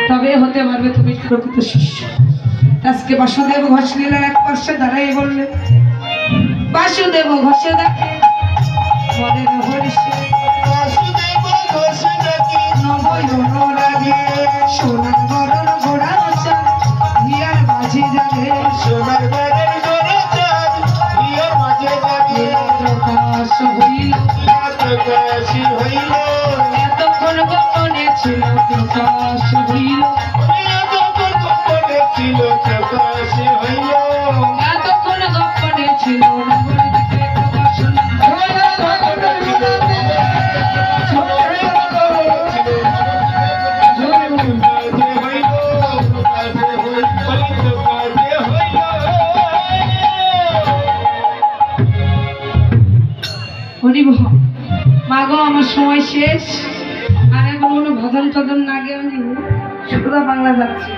তবে হতে পারবে তুমি প্রকৃত শিষ্য। আজকে বাসুদেব ঘোষ লীলার এক পার্শ্বে দাঁড়াই বললে, বাসুদেব ঘোষে দেখে মনের হরিষে, বাসুদেব ঘোষে দেখে নবই অনুরাগে, সোনার বরণ ঘোড়া চাঁদ হিয়ার মাঝে যাবে, সোনার বাড়ির ঘোড়া চাঁদ হিয়ার মাঝে যাবে। প্রকাশ হইল প্রকাশ হইল এতক্ষণ গোপনে ছিল, প্রকাশ হইল এতক্ষণ গোপনে ছিল, প্রকাশ হইল এতক্ষণ গোপনে ছিল, নগর দিকে প্রকাশ হরিব। মাগো আমার সময় শেষ, আর এখন কোনো ভজন টজন না গিয়ে আমি শুক্লা বাংলা যাচ্ছি।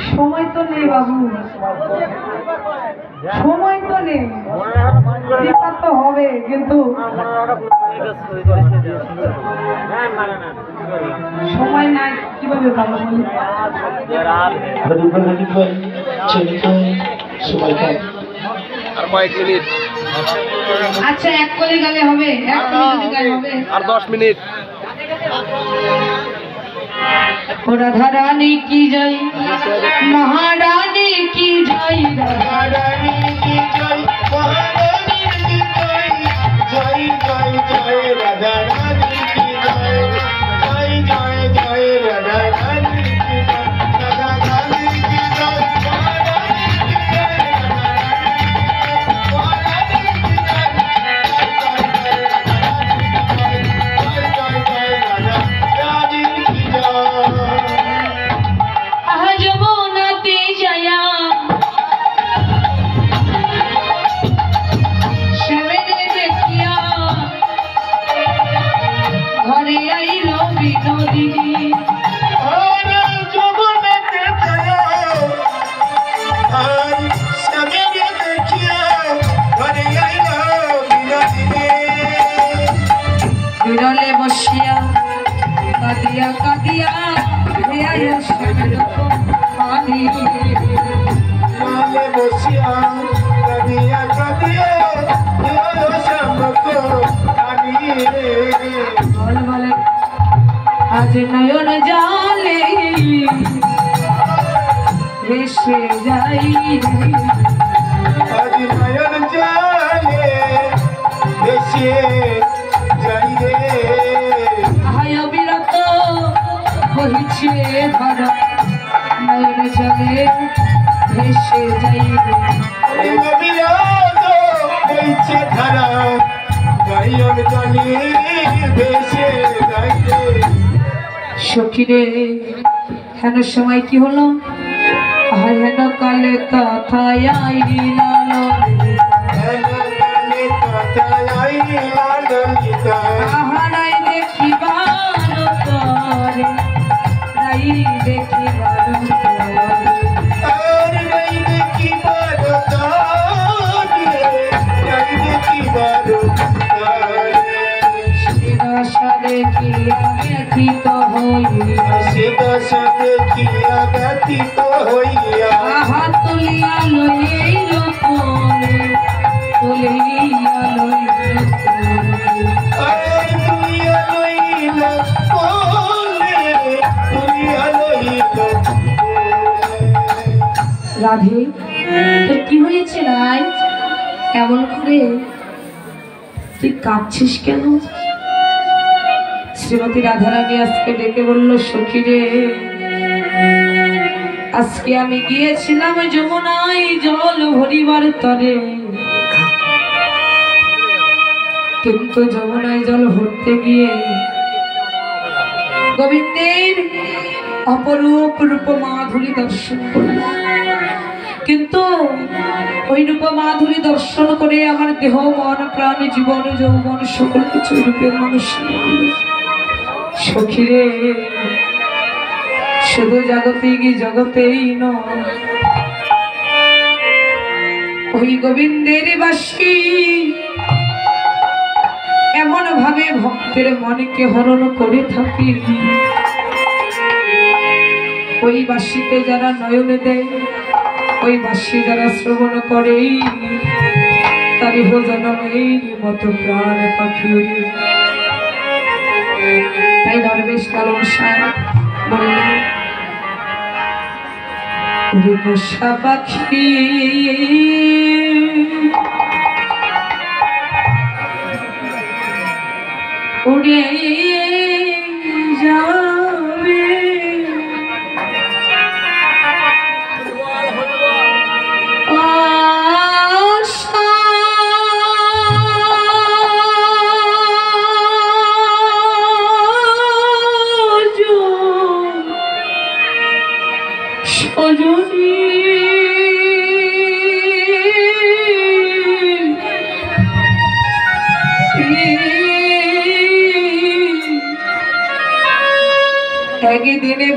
সময় তো নেই বাবু, সময় তো নেই, দীপা তো হবে কিন্তু সময় নাই, কিভাবে ভালো বলি। আচ্ছা এক কলি গালে হবে, এক কলি গালে হবে, আর 10 মিনিট। রাধা রানী কি জয়, মহারানী কি জয়, মহারানী কি জয়, মহারানী কি জয়, জয় জয় জয় রাধা রানী কি জয়, জয় জয় জয় রাধা রানী কি জয়, রাধা রানী কি জয়, মহারানী কি জয়, মহারানী কি জয়, জয় জয় জয় রাধা রানী কি জয়। আহা যমুনাতে জয়া, শ্যামেরে দেখিয়া ঘরে আইল বিনোদিনী, বিরলে বসিয়া কাঁদিয়া কাঁদিয়া হেয়ায় শ্যামের পানি, বল বলে আজ নয়ন জালে ভেসে যাই রে, আহায় অবিরত বহিছে ধারা, নয়ন জলে ভেসে যাই রে, সখী রে হেন সময় কি হলো, আহায় হেন কালে তথায় আইলাল, আহারাই দেখিবার তরে, রাই দেখিবার তরে, শিরসা দেখিয়া ব্যথিত হইয়া, আহা তুলিয়া লইল কোলে, তুলিয়া লইল রাধে তোর কি হয়েছে রাই, এমন করে তুই কাঁদছিস কেন? শ্রীমতী রাধারানী আজকে ডেকে বলল, সখী রে আজকে আমি গিয়েছিলাম যমুনায় জল ভরিবার তরে, কিন্তু যমুনায় জল ভরতে গিয়ে গোবিন্দের অপরূপ রূপ মাধুরী দর্শন করলাম, কিন্তু ওই রূপ মাধুরী দর্শন করে আমার দেহ মন প্রাণ জীবন যৌবন সকল কিছু রূপের মানুষ সখী রে, শুধু জগতেই নয় ওই গোবিন্দের বাসী এমন ভাবে ভক্তের মনকে হরণ করে থাকে, ওই বাসীতে যারা নয়ন দেয়, ওই বাসী যারা শ্রবণ করে, তারই জনমের মতো প্রাণ পাখি উড়ে যায়। তাই দরবেশ লালন শাহ বললেন, ওরে পোষা পাখি উড়ে যাবে, একদিনে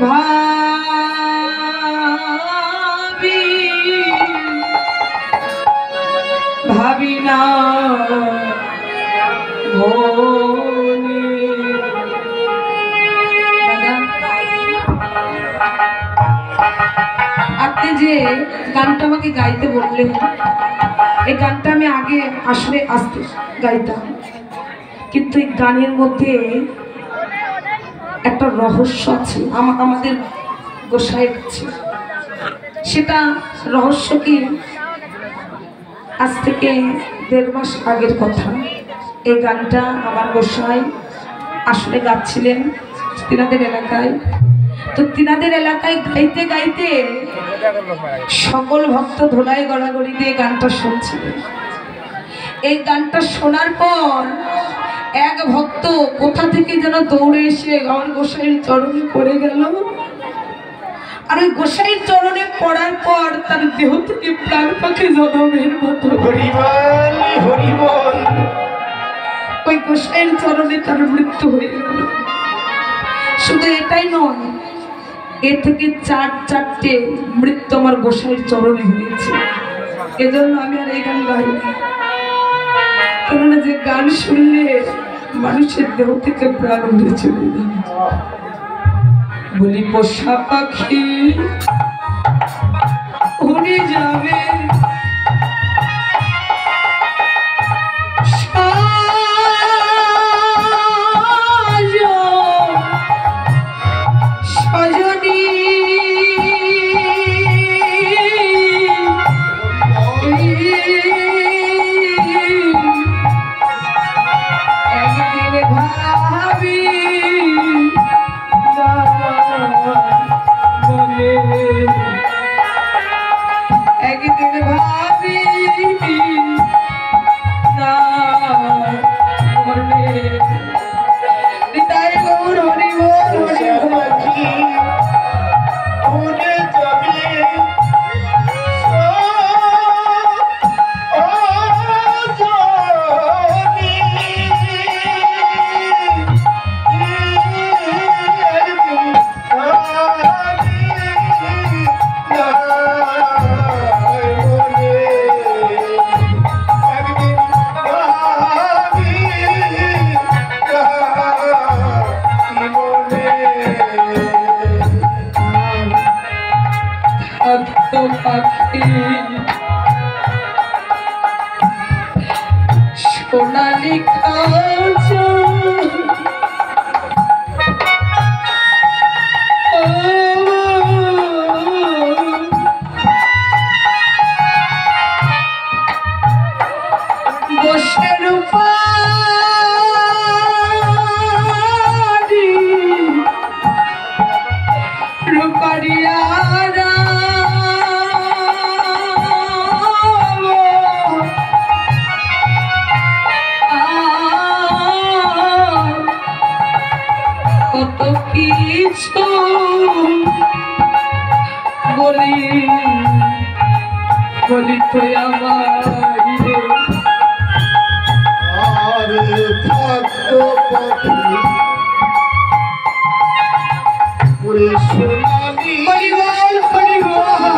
ভাবি না আপনি যে গানটা আমাকে গাইতে বললেন, এই গানটা আমি আগে আসলে আসতে গাইতাম, কিন্তু এই গানের মধ্যে একটা রহস্য আছে আমাদের গোসাইয়ের কাছে। সেটা রহস্য কি, আজ থেকে 1.5 মাস আগের কথা। এই গানটা আমার গোসাই আসলে গাচ্ছিলেন তিনাদের এলাকায়। তো তিনাদের এলাকায় গাইতে গাইতে সকল ভক্ত ধোলাই গড়াগড়ি দিয়ে গানটা শুনছিলেন। এই গানটা শোনার পর এক ভক্ত কোথা থেকে যেন দৌড়ে এসে আমার গোসাইয়ের চরণে পড়ে গেল, আর ওই গোসাইয়ের চরণে পড়ার পর তার দেহ থেকে প্রাণ পাখি জনমের মতো ওই গোসাইয়ের চরণে তার মৃত্যু হয়ে গেল। শুধু এটাই নয়, এ থেকে 4-4টে মৃত্যু আমার গোসাইয়ের চরণে হয়েছে। এজন্য আমি আর এই গান গাই না, কেননা যে গান শুনলে মানুষের দেহ থেকে প্রাণ উড়ে চলে যায়। বলি পোষা পাখি উড়ে যাবে, সজনী একদিন ভাবি বলে, একদিন ভাবি না বলে। নিতাই গৌর হরি বল, হরি বল। সোনালি বসে রূপারিয়ারা কত কিছু বলি বলি তো আমায় আরে থাকতো পাখি ওরে সোনালি হরি বল, হরি বল।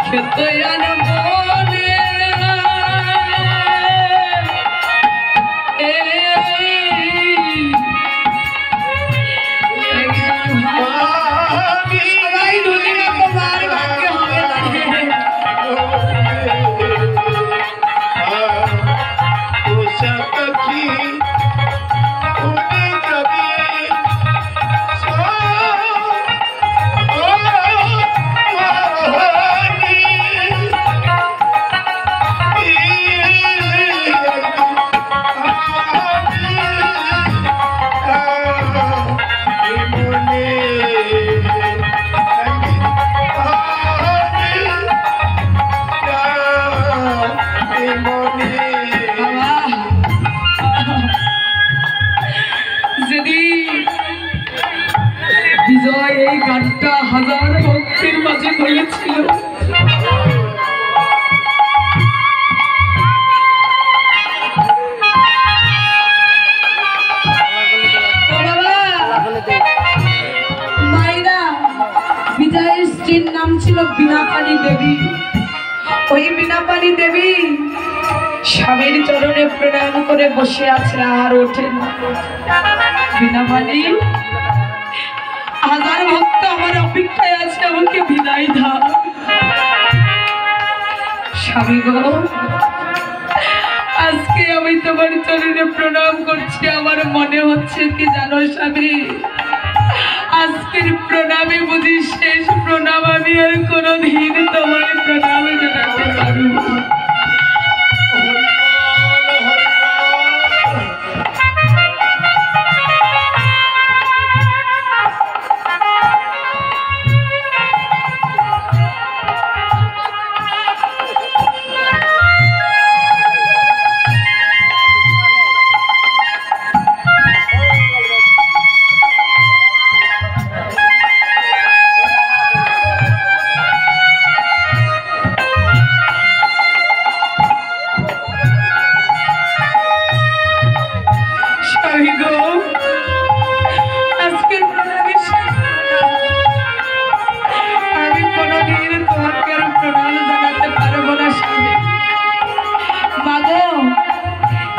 খেতয়ান বনে সবাই দুদিনে তোমার ভাগ্য হবে না বিজয় এই গানটা হাজার ভক্তের মাঝে বলেছিল। মায়েরা বিজয়ের স্ত্রীর নাম ছিল বীণাপাণি দেবী। ওই বীণাপাণি দেবী স্বামীর চরণে প্রণাম করে বসে আছে, আর ওঠে না। বীণাপাণি, হাজার ভক্ত আমার অপেক্ষায় আছে, আমাকে বিদায় দাও। স্বামী গো, আজকে আমি তোমার চরণে প্রণাম করছি। আমার মনে হচ্ছে কি জানো স্বামী, আজকের প্রণামে বুঝি শেষ প্রণাম। আমি আর কোনোদিন তোমার প্রণামে জানাতে পারবো না।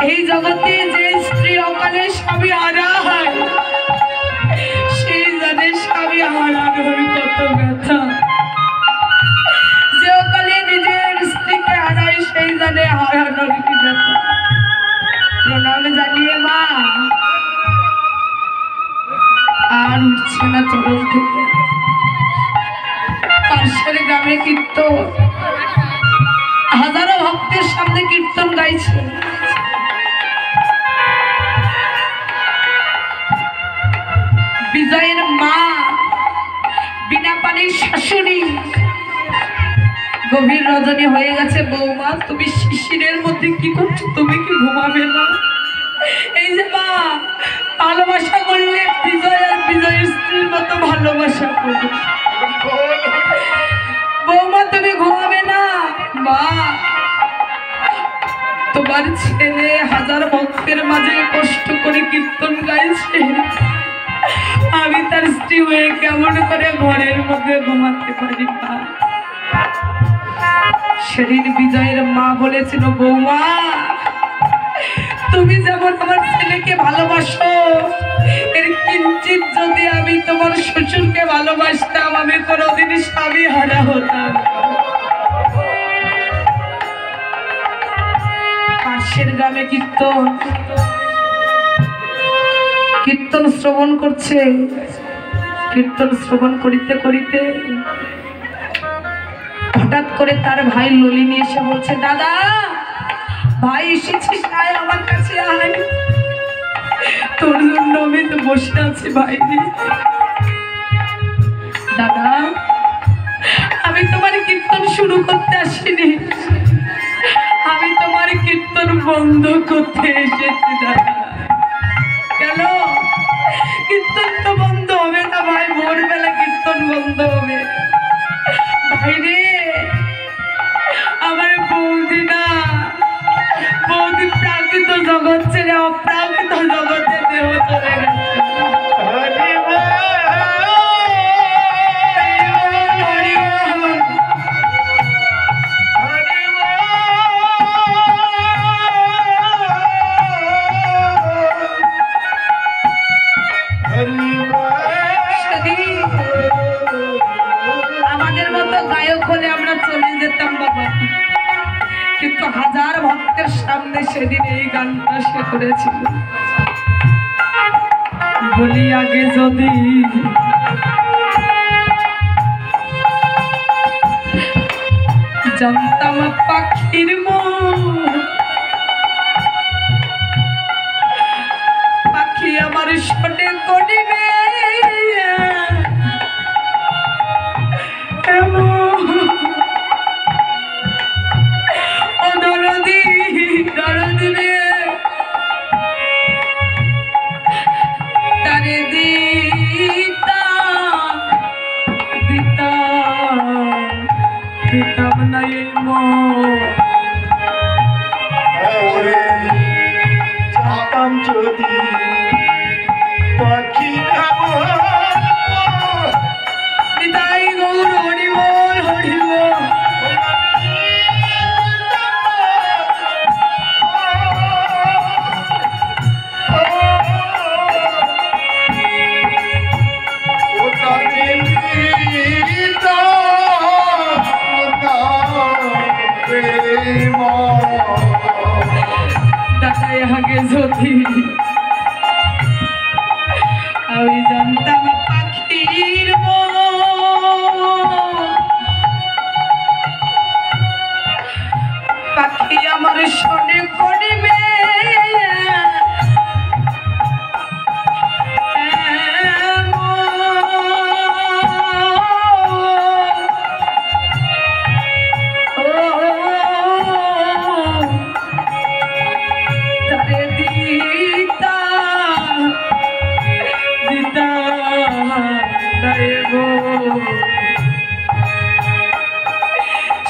এই জগতে যে স্ত্রী অকালে স্বামী হারা হয়, সেই জানে স্বামী হারানোর কত ব্যথা। যে অকালে নিজের স্ত্রীকে হারায়, সেই জানে হারানোর কি ব্যথা। প্রণাম জানিয়ে মা আর উঠছে না চরণ থেকে। পাশের গ্রামে কীর্তন, হাজারো ভক্তের সামনে কীর্তন গাইছে। বিজয়ের মা বীণাপাণির শাশুড়ি গভীর রজনী হয়ে গেছে। বৌমা, তুমি শিশিরের মধ্যে কি করছো? তুমি কি ঘুমাবে না? এই যে মা, ভালোবাসা করলে বিজয় আর বিজয়ের স্ত্রীর মতো ভালোবাসা করবে। বৌমা, তুমি ঘুমাবে না? মা, তোমার ছেলে হাজার ভক্তের মাঝে কষ্ট করে কীর্তন গাইছে, আমি তার স্ত্রী হয়ে কেমন করে ঘরের মধ্যে ঘুমাতে পারি না? সেদিন বিজয়ের মা বলেছিল, বৌমা, তুমি যেমন আমার ছেলেকে ভালোবাসো, এর কিঞ্চিত যদি আমি তোমার শ্বশুরকে ভালোবাসতাম, আমি কোনোদিন স্বামী হারা হতাম। পাশের গ্রামে কীর্তন কীর্তন শ্রবণ করছে। কীর্তন শ্রবণ করিতে করিতে হঠাৎ করে তার ভাই ললিনী এসে বলছে, দাদা, ভাই এসেছিস, আয় আমার কাছে আয়, তোর জন্য আমি তো বসে আছি বাইরে। দাদা, আমি তোমার কীর্তন শুরু করতে আসিনি, আমি তোমার কীর্তন বন্ধ করতে এসেছি। দাদা, কেন? কীর্তন তো বন্ধ হবে না ভাই, ভোরবেলা কীর্তন বন্ধ হবে। ভাইরে, আমার বৌদি না, বৌদি প্রাকৃত জগৎ ছেড়ে অপ্রাকৃত জগতে দেহ চলে গেছে। সেদিন এই গানটা সে করেছিল। বলি আগে যদি জানতাম পাখির মন, পাখি আমার শটে করিবে দরদি দরদি রে তারে দিতা দিতা দিতাম না এই চাপাম যদি পাখি খাবো পিতাই গৌর হরিবল হরিবল। দাদাই আগে যদি আমি জানতাম পাখির মন, পাখি আমার শোনে করিবে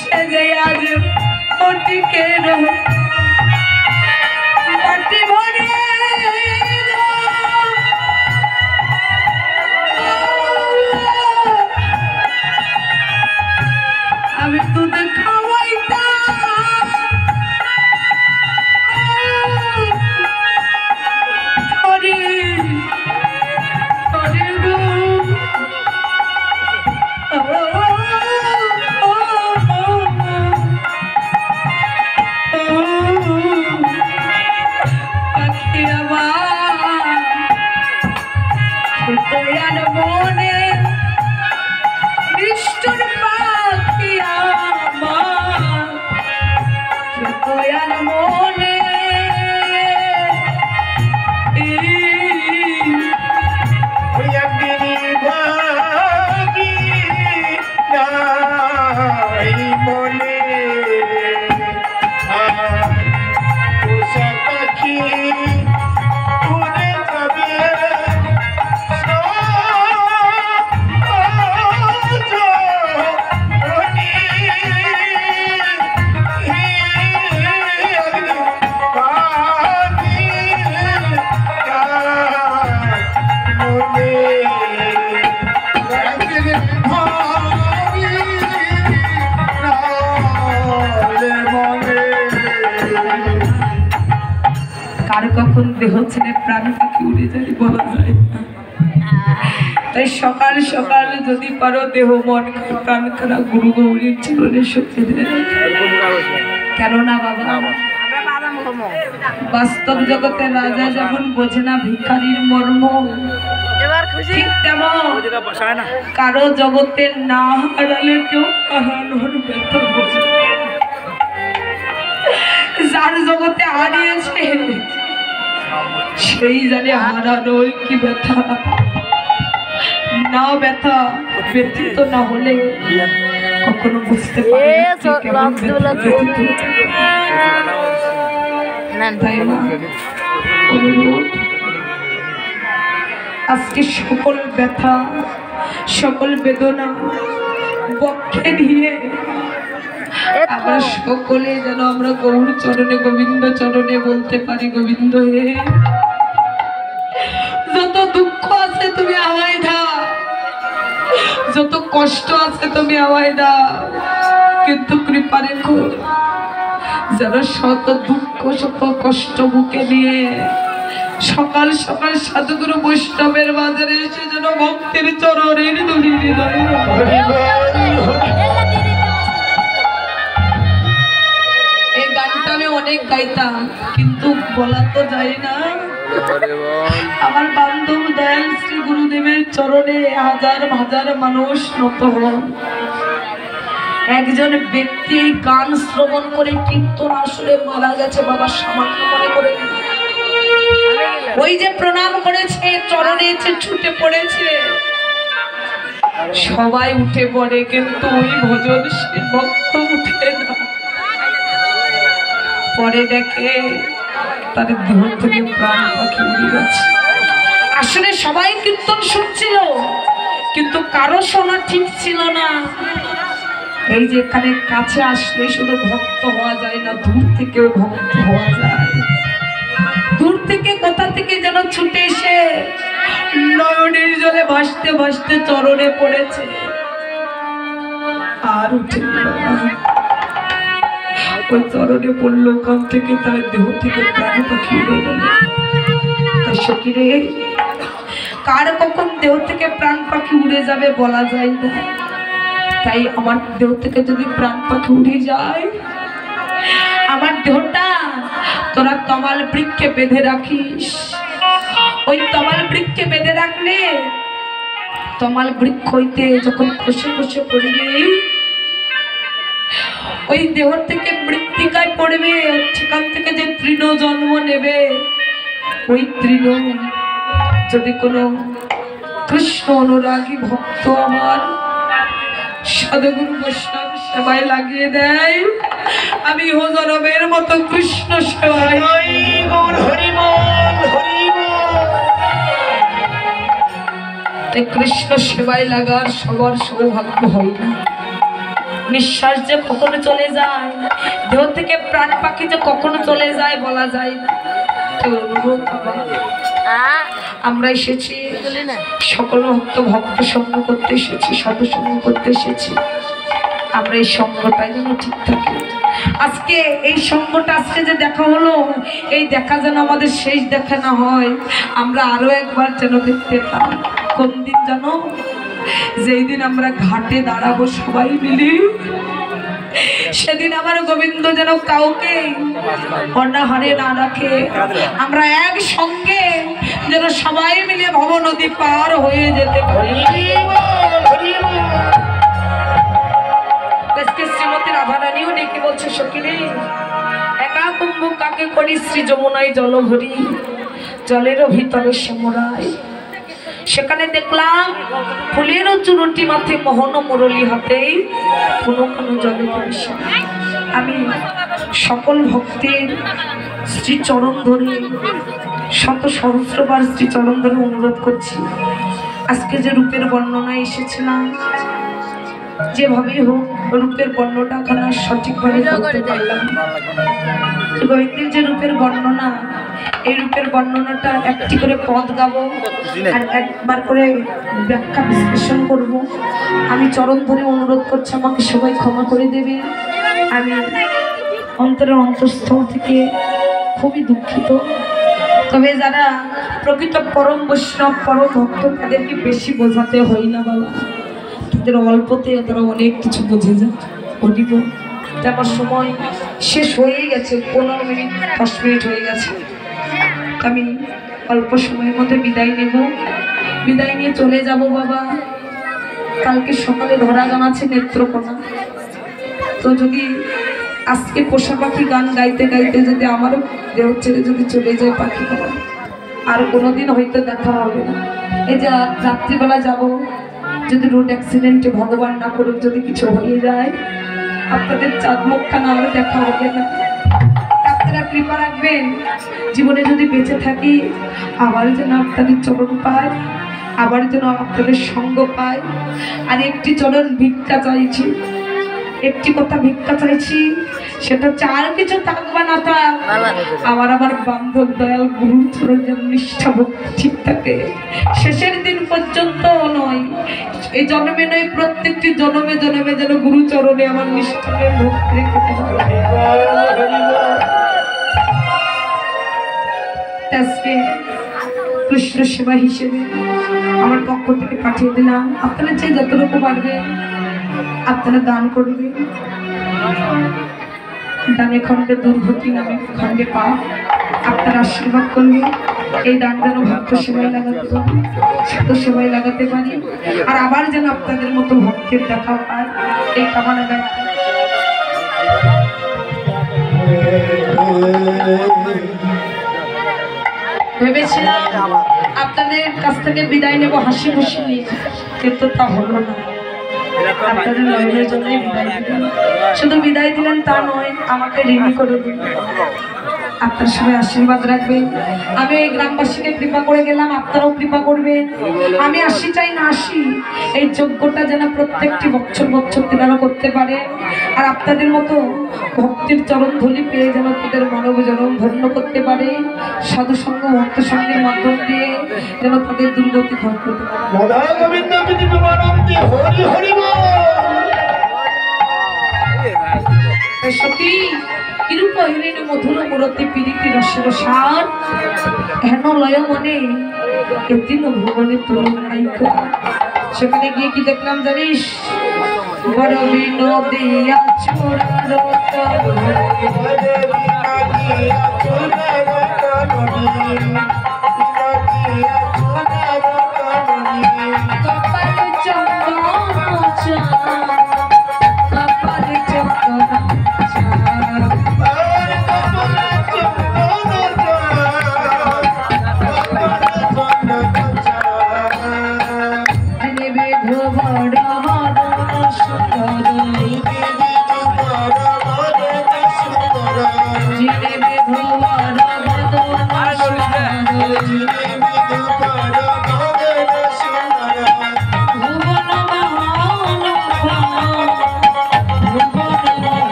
সে যে আজ মটিকে মাটি ভরে আমি তোদের খাওয়াইতাম ধরে ধরে গো পাখি আমার দয়াল মনে নিষ্ঠুর পাখি আমার দয়াল মনে মনে পাখি উড়ে যাবে কার কখন দেহ ছেড়ে প্রাণ পাখি উড়ে যায় বলা যায় না। তাই সকাল সকাল যদি পারো দেহ মন প্রাণ খারা গুরু গৌরীর চরণে সত্যি দেয়। কেননা বাবা বাস্তব জগতে রাজা যেমন বোঝে না ভিখারির মর্ম, ঠিক তেমন কারো জগতে না হারালে কেউ হারানোর ব্যথা বোঝে। যার জগতে হারিয়েছে সেই জানে হারানোর কি ব্যথা। না ব্যথা ব্যথিত না হলে কখনো বুঝতে পারে আজকে সকল ব্যথা সকল বেদনা বক্ষে নিয়ে আমরা সকলে যেন আমরা গৌর চরণে গোবিন্দ চরণে বলতে পারি, গোবিন্দ হে যত দুঃখ আছে তুমি আমায় দাও, যত কষ্ট আছে তুমি আমায় দাও, কিন্তু কৃপা রেখো যেন শত দুঃখ শত কষ্ট বুকে নিয়ে সকাল সকাল সাধুগুরু বৈষ্ণবের বাজারে এসে যেন ভক্তির চরণের ধুলি হৃদয়। এই গানটা আমি অনেক গাইতাম, বলা তো যায় না। আমার বান্ধব দয়াল শ্রী গুরুদেবের চরণে হাজার হাজার মানুষ নত হন। একজন ব্যক্তি এই গান শ্রবণ করে কীর্তন আসলে মারা গেছে বাবা, সামান্য মনে করে ওই যে প্রণাম করেছে চরণে ছুটে পড়েছে, সবাই উঠে পড়ে কিন্তু ওই ভজনশীল ভক্ত উঠে না। পরে দেখে তার দেহ থেকে প্রাণ পাখি উড়ে গেছে। আসলে সবাই কীর্তন শুনছিল কিন্তু কারো শোনা ঠিক ছিল না। এই যে এখানে কাছে আসলে শুধু ভক্ত হওয়া যায় না, দূর থেকেও ভক্ত হওয়া যায়। দূর থেকে কোথা থেকে যেন ছুটে এসে নয়নের জলে ভাসতে ভাসতে চরণে পড়েছে, আর উঠে ওই চরণে পড়লো। ওখান থেকে তার দেহ থেকে প্রাণ পাখি উড়ে গেল। তার সখীরে, কার কখন দেহ থেকে প্রাণ পাখি উড়ে যাবে বলা যায় না। তাই আমার দেহ থেকে যদি প্রাণ পাখি উড়ে যায়, আমার দেহটা তোরা তমাল বৃক্ষে বেঁধে রাখিস। ওই তমাল বৃক্ষে বেঁধে রাখলে তমাল বৃক্ষ হইতে যখন খসে খসে পড়বে, ওই দেহ থেকে মৃত্তিকায় পড়বে, সেখান থেকে যে তৃণ জন্ম নেবে, ওই তৃণ যদি কোনো কৃষ্ণ অনুরাগী ভক্ত আমার সাধুগুরু বৈষ্ণব সেবায় লাগিয়ে দেয়, আমি হজরবের মতো কৃষ্ণ সেবায় কৃষ্ণ সেবায় লাগার সবার সৌভাগ্য হয় না। নিঃশ্বাস যে কখনো চলে যায়, দেহ থেকে প্রাণ পাখি যে কখনো চলে যায় বলা যায় না। আমরা এসেছি সকল ভক্ত সঙ্গ করতে এসেছি, সৎসঙ্গ করতে এসেছি। আমরা এই সঙ্গটাই যেন ঠিক থাকে। আজকে এই সঙ্গটা আজকে যে দেখা হলো, এই দেখা যেন আমাদের শেষ দেখা না হয়, আমরা আরো একবার যেন দেখতে পাই। কোন দিন জানো? যেই দিন আমরা ঘাটে দাঁড়াবো সবাই মিলে, সেদিন আমার গোবিন্দ যেন কাউকে অনাহারে না রাখে। আমরা একসঙ্গে যেন সবাই মিলে ভব নদী পার হয়ে যেতে পারি। শ্রীমতী রাধারানীও ডেকে বলছে, সখীরে, একা কুম্ভ কাকে করি শ্রী যমুনায় জল ভরি, জলেরও ভিতরে সমরায়। সেখানে দেখলাম ফুলেরও চুরুটি মাথে মোহন মুরলী হাতে কোনো কোনো জলে পরিষে। আমি সকল ভক্তের শ্রী চরণ ধরে শত সহস্রবার শ্রী চরণ ধরে অনুরোধ করছি, আজকে যে রূপের বর্ণনায় এসেছিলাম, যেভাবেই হোক রূপের বর্ণনাখানা সঠিকভাবে করতে পারলাম। গোবিন্দের যে রূপের বর্ণনা, এই রূপের বর্ণনাটা একটি করে পদ গাবো আর একবার করে ব্যাখ্যা বিশ্লেষণ করব। আমি চরণ ধরে অনুরোধ করছি, আমাকে সবাই ক্ষমা করে দেবে। আমি অন্তরের অন্তঃস্থল থেকে খুবই দুঃখিত। তবে যারা প্রকৃত পরম বৈষ্ণব পরম ভক্ত, তাদেরকে বেশি বোঝাতে হয় না বাবা, তাদের অল্পতে তারা অনেক কিছু বোঝে যায়। বলিব আমার সময় শেষ হয়ে গেছে, 15 মিনিট 10 মিনিট হয়ে গেছে। আমি অল্প সময়ের মধ্যে বিদায় নেব, বিদায় নিয়ে চলে যাব বাবা। কালকে সকালে ধরা গান আছে নেত্রকোনা। তো যদি আজকে পোষা পাখি গান গাইতে গাইতে যদি আমারও দেহ ছেড়ে যদি চলে যায় পাখি গান, আর কোনোদিন হয়তো দেখা হবে না। এই যে রাত্রিবেলা যাব, যদি রোড অ্যাক্সিডেন্টে ভগবান না করুক যদি কিছু হয়ে যায়, আপনাদের চাঁদ মুখখানা আর দেখা হবে না। আপনারা কৃপা রাখবেন, জীবনে যদি বেঁচে থাকি আবার যেন আপনাদের চরণ পাই, আবার যেন আপনাদের সঙ্গ পাই। আর একটি চরণ ভিক্ষা চাইছি, একটি কথা ভিক্ষা চাইছি, সেটা হচ্ছে আর কিছু থাকবে না থাক, আমার বান্ধব দয়াল গুরুর চরণ যেন নিষ্ঠা ভক্তি ঠিক থাকে, শেষের দিন পর্যন্ত নয়, এই জন্মে নয় প্রত্যেকটি জন্মে জন্মে যেন গুরু চরণে আমার নিষ্ঠাকে ভক্তি রেখে আজকে কৃষ্ণ সেবা হিসেবে আমার পক্ষ থেকে পাঠিয়ে দিলাম। আপনারা যে যতটুকু পারবে আপনারা দান করবেন। দানে খণ্ডে দুর্গতি, নামে খণ্ডে পাপ। আপনার আশীর্বাদ করলে এই দান যেন ভক্ত সেবায় লাগাতে পারি, সাধু সেবায় লাগাতে পারি, আর আবার যেন আপনাদের মতো ভক্তের দেখা পায়, এই কামনা ব্যক্ত। ভেবেছিলাম আপনাদের কাছ থেকে বিদায় নেব হাসি খুশি নিয়ে, কিন্তু তা হলো না। আপনাদের নয়নের জন্যই বিদায় দিলেন। শুধু বিদায় দিলেন তা নয়, আমাকে ঋণী করে দিলেন। আপনার সবাই আশীর্বাদ রাখবেন। আমি এই গ্রামবাসীকে কৃপা করে গেলাম, আপনারাও কৃপা করবেন। আমি আসি চাই না আসি, এই যজ্ঞটা যেন প্রত্যেকটি বছর বছর তেনারা করতে পারে, আর আপনাদের মতো ভক্তির চরণ ধুলি পেয়ে যেন তাদের মানব জনম ধন্য করতে পারে, সাধু সঙ্গ ভক্ত সঙ্গের মাধ্যম দিয়ে যেন তাদের দুর্গতি ঘট করতে পারে। রাধা গোবিন্দ বিদ্যমানন্দে হরি হরি বল। সখী কিরূপ হিরেন মধুর মূরতি পীড়িতি রসের সার, হেন লয় মনে এদিন ভুবনে তুলনাইকা। সেখানে গিয়ে কি দেখলাম জানিস? বড় বিনোদিয়া ছোড়ার কপাল চন্দন কপাল চন্দন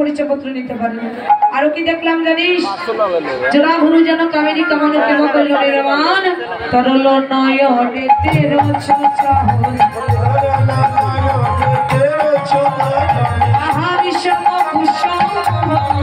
পরিচয়পত্র নিতে পারেন। আরো কি দেখলাম জানিস? জোড়া গুরু যেন কামেরি কামন প্রেম করল নির্মাণ, তরল নয়নে তের ছোছা আহা বিষম কুসুম